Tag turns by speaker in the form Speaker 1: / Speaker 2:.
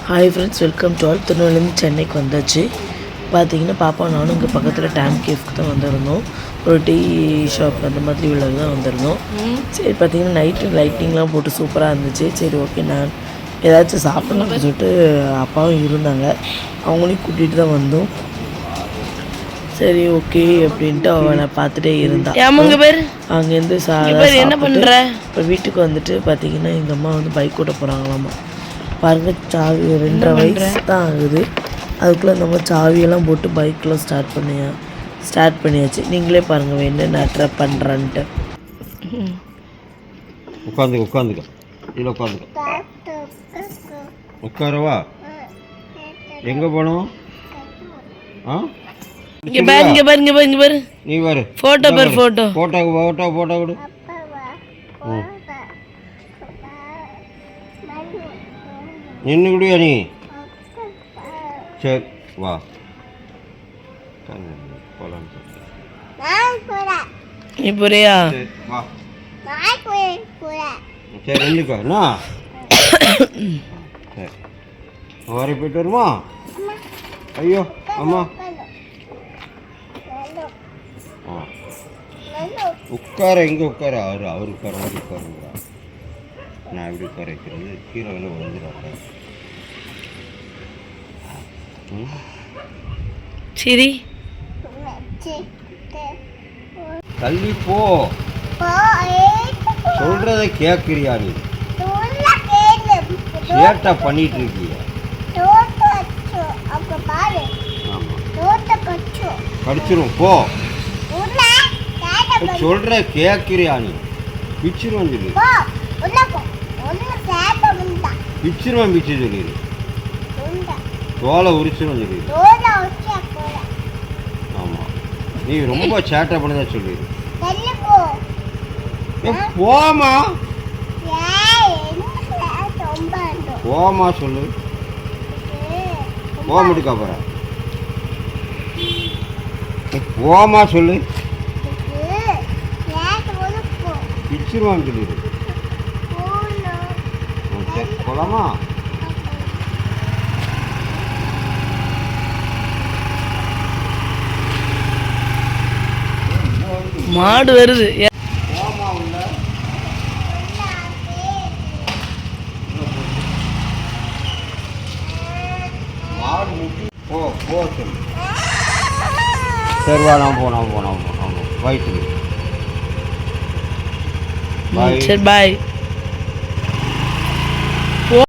Speaker 1: Hi friends, welcome to all. திருநெல்வேலியிலேருந்து சென்னைக்கு வந்தாச்சு. பார்த்தீங்கன்னா பாப்பா நானும் இங்கே பக்கத்தில் டேம் கேஃப்க்கு தான் வந்திருந்தோம். ஒரு டீ ஷாப் அந்த மாதிரி உள்ளது தான் வந்திருந்தோம். சரி, பார்த்தீங்கன்னா நைட்டு லைட்டிங்லாம் போட்டு சூப்பராக இருந்துச்சு. சரி, ஓகே, நான் ஏதாச்சும் சாப்பிட்லாம்னு சொல்லிட்டு அப்பாவும் இருந்தாங்க, அவங்களையும் கூட்டிகிட்டு தான் வந்தோம். சரி, ஓகே அப்படின்ட்டு அவனை பார்த்துட்டே இருந்தான். அங்கேருந்து என்ன பண்ணுற இப்போ வீட்டுக்கு வந்துட்டு பார்த்தீங்கன்னா எங்கள் அம்மா வந்து பைக் ஓட்ட போகிறாங்களாமா. பாருங்க, சாவி 2.5 வயசு தான் ஆகுது. அதுக்குள்ளே நம்ம சாவியெல்லாம் போட்டு பைக்கெலாம் ஸ்டார்ட் பண்ணியாச்சு. நீங்களே பாருங்கள் என்னென்ன அட்ராக்ட் பண்ணுறான்ட்டு.
Speaker 2: உட்காந்துக்க இதில் உட்காரவா? எங்கே போகணும்?
Speaker 1: இங்கே பாரு
Speaker 2: நீ பாரு
Speaker 1: ஃபோட்டோ
Speaker 2: விடு. நின்று விடுயா நீ? சரி, வா போகலாம்.
Speaker 1: நீ போறியா?
Speaker 2: வா, சரி நின்றுக்கா. சரி, வரை போயிட்டு வருமா? ஐயோ அம்மா, உட்கார எங்கே உட்கார? அவர் உட்கார மாதிரி உட்காருங்களா? நான் எப்படி உட்கார வைக்கிறது? கீழே வேலை வந்துடுறாங்க.
Speaker 1: சரி,
Speaker 2: தள்ளி போ. சொல்றத கேட்குறியா? நீ சேட்டை பண்ணிட்டு இருக்கிய. கடிச்சிரும், போ. சொல்ற கேட்குறியா? நீ பிச்சிருவன் சொல்லி பிச்சிருவன் பிச்சு சொல்லிடு. தோலை உரிச்சிருவன் சொல்லிடு. ஆமாம், நீ ரொம்ப சேட்டை பண்ணதான் சொல்லிடு. போமா போமா சொல்லு. போக முடிக்கா போற? போமா சொல்லு. பிச்சிருவான் சொல்லிடு. சரி, போலாமா?
Speaker 1: மாடு வருது.
Speaker 2: போ சொல்லு. சரி, வா, நான் போனோம் வயிற்றுக்கு.
Speaker 1: சரி, பாய்.